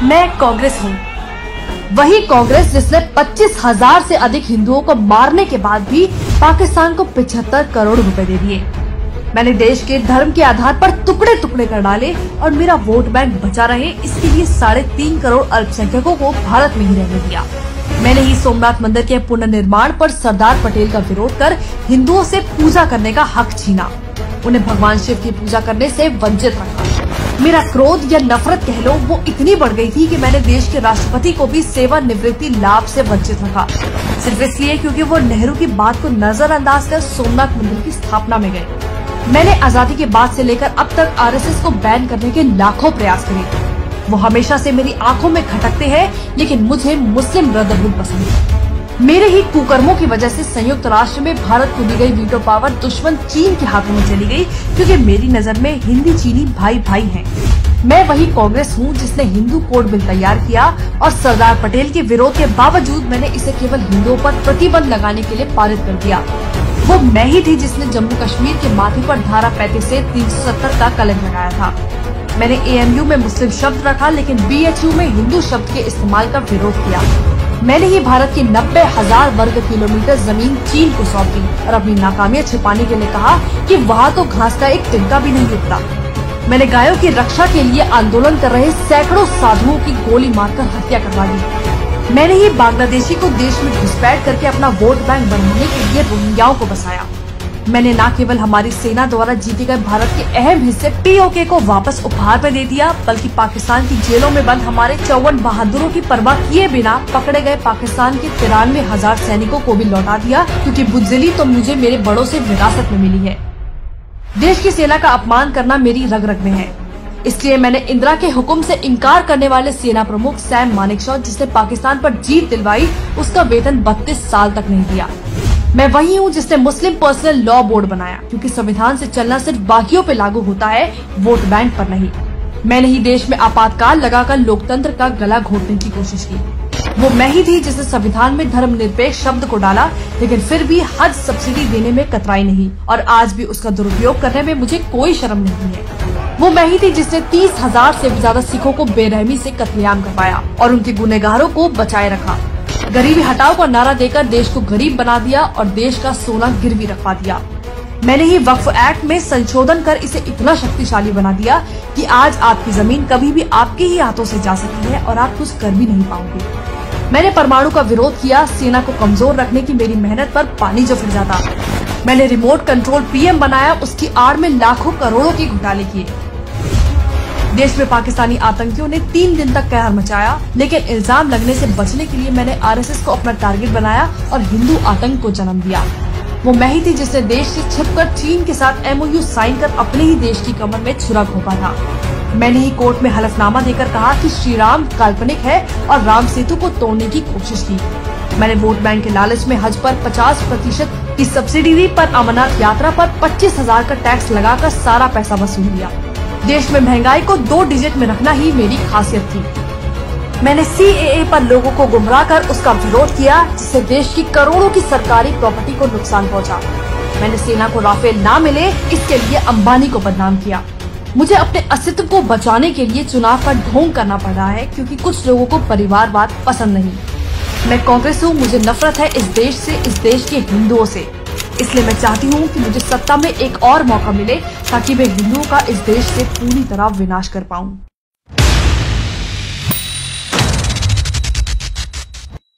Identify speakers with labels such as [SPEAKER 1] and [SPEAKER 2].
[SPEAKER 1] मैं कांग्रेस हूँ, वही कांग्रेस जिसने 25,000 से अधिक हिंदुओं को मारने के बाद भी पाकिस्तान को 75 करोड़ रुपए दे दिए। मैंने देश के धर्म के आधार पर टुकड़े टुकड़े कर डाले और मेरा वोट बैंक बचा रहे, इसके लिए 3.5 करोड़ अल्पसंख्यकों को भारत में ही रहने दिया। मैंने ही सोमनाथ मंदिर के पुनर्निर्माण पर सरदार पटेल का विरोध कर हिंदुओं से पूजा करने का हक छीना, उन्हें भगवान शिव की पूजा करने से वंचित रखा। मेरा क्रोध या नफरत कह लो, वो इतनी बढ़ गई थी कि मैंने देश के राष्ट्रपति को भी सेवानिवृत्ति लाभ से वंचित रखा, सिर्फ इसलिए क्योंकि वो नेहरू की बात को नजरअंदाज कर सोमनाथ मंदिर की स्थापना में गए। मैंने आजादी के बाद से लेकर अब तक आरएसएस को बैन करने के लाखों प्रयास करे। वो हमेशा से मेरी आंखों में खटकते हैं, लेकिन मुझे मुस्लिम ब्रदरहुड पसंद है। मेरे ही कुकर्मों की वजह से संयुक्त राष्ट्र में भारत को दी गई वीटो पावर दुश्मन चीन के हाथों में चली गई, क्योंकि मेरी नजर में हिंदी चीनी भाई भाई हैं। मैं वही कांग्रेस हूँ जिसने हिंदू कोड बिल तैयार किया और सरदार पटेल के विरोध के बावजूद मैंने इसे केवल हिंदुओं पर प्रतिबंध लगाने के लिए पारित कर दिया। वो मैं ही थी जिसने जम्मू कश्मीर के माथे पर धारा 35 से 370 का कलंक लगाया था। मैंने AMU में मुस्लिम शब्द रखा, लेकिन BHU में हिंदू शब्द के इस्तेमाल का विरोध किया। मैंने ही भारत की 90,000 वर्ग किलोमीटर जमीन चीन को सौंप दी और अपनी नाकामियां छिपाने के लिए कहा कि वहाँ तो घास का एक तिनका भी नहीं उगता। मैंने गायों की रक्षा के लिए आंदोलन कर रहे सैकड़ों साधुओं की गोली मारकर हत्या करवा दी। मैंने ही बांग्लादेशी को देश में घुसपैठ करके अपना वोट बैंक बढ़ाने के लिए रोहिंग्याओं को बसाया। मैंने न केवल हमारी सेना द्वारा जीते गए भारत के अहम हिस्से POK को वापस उपहार में दे दिया, बल्कि पाकिस्तान की जेलों में बंद हमारे 54 बहादुरों की परवाह किए बिना पकड़े गए पाकिस्तान के 93,000 सैनिकों को भी लौटा दिया, क्योंकि बुज़दिली तो मुझे मेरे बड़ों से विरासत में मिली है। देश की सेना का अपमान करना मेरी रग रग में है, इसलिए मैंने इंदिरा के हुक्म से इनकार करने वाले सेना प्रमुख सैम मानेकशॉ, जिसने पाकिस्तान पर जीत दिलवाई, उसका वेतन 32 साल तक नहीं दिया। मैं वही हूँ जिसने मुस्लिम पर्सनल लॉ बोर्ड बनाया, क्योंकि संविधान से चलना सिर्फ बाकियों पे लागू होता है, वोट बैंक पर नहीं। मैंने ही देश में आपातकाल लगाकर लोकतंत्र का गला घोटने की कोशिश की। वो मैं ही थी जिसने संविधान में धर्मनिरपेक्ष शब्द को डाला, लेकिन फिर भी हज सब्सिडी देने में कतराई नहीं, और आज भी उसका दुरुपयोग करने में मुझे कोई शर्म नहीं है। वो मैं ही थी जिसने 30,000 से ज्यादा सिखों को बेरहमी से कत्लेआम करवाया और उनके गुनहगारों को बचाए रखा। गरीबी हटाओ का नारा देकर देश को गरीब बना दिया और देश का सोना गिरवी रखवा दिया। मैंने ही वक्फ एक्ट में संशोधन कर इसे इतना शक्तिशाली बना दिया कि आज आपकी जमीन कभी भी आपके ही हाथों से जा सकती है और आप कुछ कर भी नहीं पाओगे। मैंने परमाणु का विरोध किया, सेना को कमजोर रखने की मेरी मेहनत पर पानी जो फिर जाता। मैंने रिमोट कंट्रोल PM बनाया, उसकी आड़ में लाखों करोड़ों के घोटाले किए। देश में पाकिस्तानी आतंकियों ने 3 दिन तक कहर मचाया, लेकिन इल्जाम लगने से बचने के लिए मैंने RSS को अपना टारगेट बनाया और हिंदू आतंक को जन्म दिया। वो मैं ही थी जिसने देश से छिपकर चीन के साथ MOU साइन कर अपने ही देश की कमर में छुरा घोंपा था। मैंने ही कोर्ट में हलफनामा देकर कहा कि श्री राम काल्पनिक है और राम सेतु को तोड़ने की कोशिश की। मैंने वोट बैंक के लालच में हज पर 50% की सब्सिडी दी, पर अमरनाथ यात्रा पर 25,000 का टैक्स लगाकर सारा पैसा वसूल लिया। देश में महंगाई को 2 डिजिट में रखना ही मेरी खासियत थी। मैंने CAA पर लोगों को गुमराह कर उसका विरोध किया, जिससे देश की करोड़ों की सरकारी प्रॉपर्टी को नुकसान पहुंचा। मैंने सेना को राफेल ना मिले इसके लिए अंबानी को बदनाम किया। मुझे अपने अस्तित्व को बचाने के लिए चुनाव का ढोंग करना पड़ रहा है, क्योंकि कुछ लोगों को परिवारवाद पसंद नहीं। मैं कांग्रेस हूँ, मुझे नफरत है इस देश से, इस देश के हिंदुओं से। इसलिए मैं चाहती हूँ कि मुझे सत्ता में एक और मौका मिले, ताकि मैं हिंदुओं का इस देश से पूरी तरह विनाश कर पाऊँ।